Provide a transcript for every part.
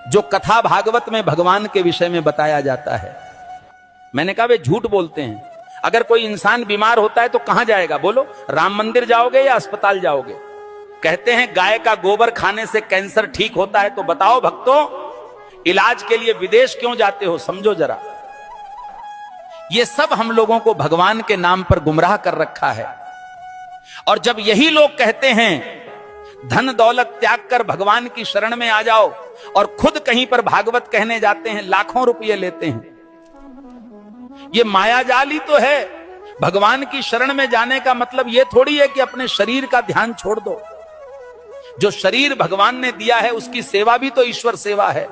जो कथा भागवत में भगवान के विषय में बताया जाता है। मैंने कहा वे झूठ बोलते हैं। अगर कोई इंसान बीमार होता है तो कहां जाएगा बोलो? राम मंदिर जाओगे या अस्पताल जाओगे? कहते हैं गाय का गोबर खाने से कैंसर ठीक होता है, तो बताओ भक्तों, इलाज के लिए विदेश क्यों जाते हो? समझो जरा। ये सब हम लोगों को भगवान के नाम पर गुमराह कर रखा है। और जब यही लोग कहते हैं धन दौलत त्याग कर भगवान की शरण में आ जाओ, और खुद कहीं पर भागवत कहने जाते हैं, लाखों रुपये लेते हैं। ये मायाजाल ही तो है। भगवान की शरण में जाने का मतलब यह थोड़ी है कि अपने शरीर का ध्यान छोड़ दो। जो शरीर भगवान ने दिया है उसकी सेवा भी तो ईश्वर सेवा है।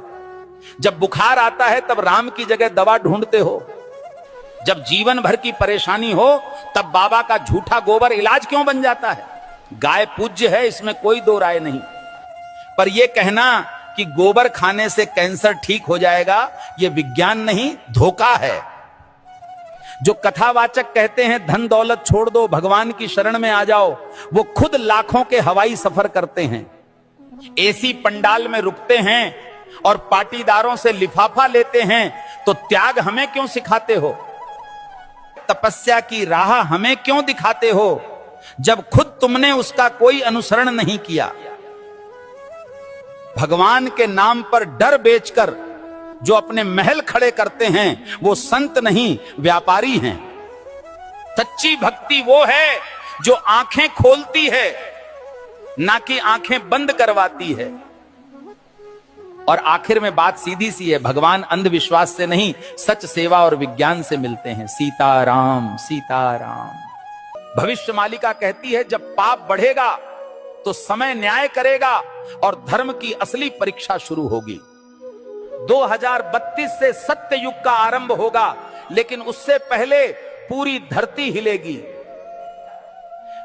जब बुखार आता है तब राम की जगह दवा ढूंढते हो। जब जीवन भर की परेशानी हो तब बाबा का झूठा गोबर इलाज क्यों बन जाता है? गाय पूज्य है, इसमें कोई दो राय नहीं, पर यह कहना कि गोबर खाने से कैंसर ठीक हो जाएगा, यह विज्ञान नहीं, धोखा है। जो कथावाचक कहते हैं धन दौलत छोड़ दो, भगवान की शरण में आ जाओ, वो खुद लाखों के हवाई सफर करते हैं, एसी पंडाल में रुकते हैं और पाटीदारों से लिफाफा लेते हैं। तो त्याग हमें क्यों सिखाते हो? तपस्या की राह हमें क्यों दिखाते हो, जब खुद तुमने उसका कोई अनुसरण नहीं किया? भगवान के नाम पर डर बेचकर जो अपने महल खड़े करते हैं वो संत नहीं, व्यापारी हैं। सच्ची भक्ति वो है जो आंखें खोलती है, ना कि आंखें बंद करवाती है। और आखिर में बात सीधी सी है, भगवान अंधविश्वास से नहीं, सच सेवा और विज्ञान से मिलते हैं। सीताराम सीताराम। भविष्य मालिका कहती है जब पाप बढ़ेगा तो समय न्याय करेगा और धर्म की असली परीक्षा शुरू होगी। 2032 से सत्य युग का आरंभ होगा, लेकिन उससे पहले पूरी धरती हिलेगी।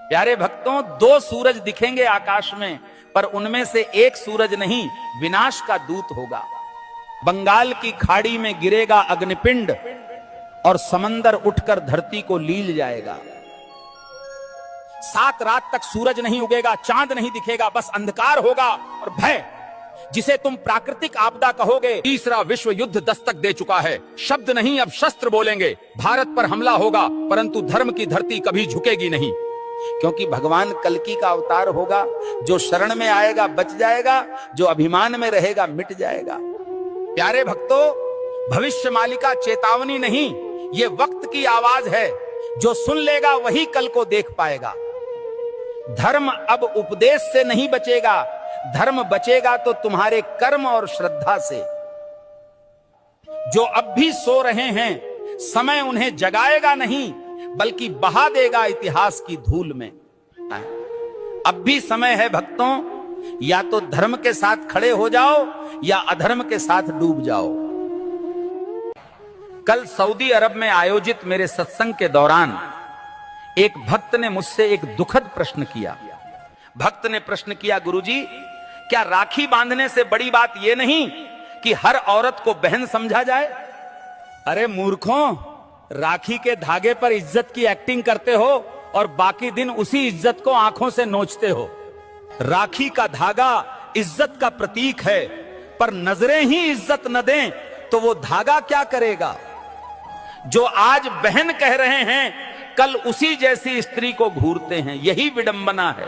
प्यारे भक्तों, 2 सूरज दिखेंगे आकाश में, पर उनमें से एक सूरज नहीं, विनाश का दूत होगा। बंगाल की खाड़ी में गिरेगा अग्निपिंड और समंदर उठकर धरती को लील जाएगा। 7 रात तक सूरज नहीं उगेगा, चांद नहीं दिखेगा, बस अंधकार होगा और भय, जिसे तुम प्राकृतिक आपदा कहोगे। तीसरा विश्व युद्ध दस्तक दे चुका है। शब्द नहीं अब शस्त्र बोलेंगे। भारत पर हमला होगा, परंतु धर्म की धरती कभी झुकेगी नहीं, क्योंकि भगवान कल्कि का अवतार होगा। जो शरण में आएगा बच जाएगा, जो अभिमान में रहेगा मिट जाएगा। प्यारे भक्तों, भविष्य मालिका चेतावनी नहीं, ये वक्त की आवाज है। जो सुन लेगा वही कल को देख पाएगा। धर्म अब उपदेश से नहीं बचेगा, धर्म बचेगा तो तुम्हारे कर्म और श्रद्धा से। जो अब भी सो रहे हैं, समय उन्हें जगाएगा नहीं, बल्कि बहा देगा इतिहास की धूल में। अब भी समय है भक्तों, या तो धर्म के साथ खड़े हो जाओ या अधर्म के साथ डूब जाओ। कल सऊदी अरब में आयोजित मेरे सत्संग के दौरान एक भक्त ने मुझसे एक दुखद प्रश्न किया। भक्त ने प्रश्न किया, गुरुजी, क्या राखी बांधने से बड़ी बात यह नहीं कि हर औरत को बहन समझा जाए? अरे मूर्खों, राखी के धागे पर इज्जत की एक्टिंग करते हो और बाकी दिन उसी इज्जत को आंखों से नोचते हो। राखी का धागा इज्जत का प्रतीक है, पर नजरें ही इज्जत न दें तो वो धागा क्या करेगा? जो आज बहन कह रहे हैं, कल उसी जैसी स्त्री को घूरते हैं। यही विडंबना है।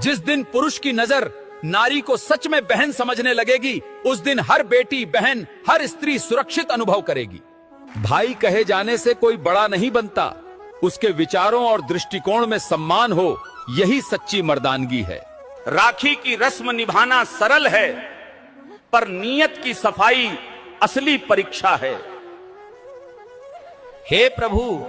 जिस दिन पुरुष की नजर नारी को सच में बहन समझने लगेगी, उस दिन हर बेटी, बहन, हर स्त्री सुरक्षित अनुभव करेगी। भाई कहे जाने से कोई बड़ा नहीं बनता, उसके विचारों और दृष्टिकोण में सम्मान हो, यही सच्ची मर्दानगी है। राखी की रस्म निभाना सरल है, पर नीयत की सफाई असली परीक्षा है। हे प्रभु,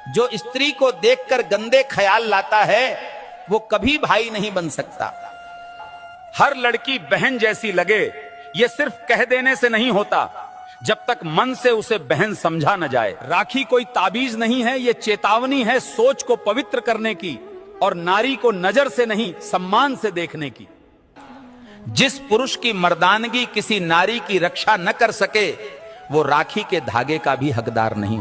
जो स्त्री को देखकर गंदे ख्याल लाता है वो कभी भाई नहीं बन सकता। हर लड़की बहन जैसी लगे, ये सिर्फ कह देने से नहीं होता, जब तक मन से उसे बहन समझा न जाए। राखी कोई ताबीज नहीं है, ये चेतावनी है सोच को पवित्र करने की और नारी को नजर से नहीं सम्मान से देखने की। जिस पुरुष की मर्दानगी किसी नारी की रक्षा न कर सके, वो राखी के धागे का भी हकदार नहीं।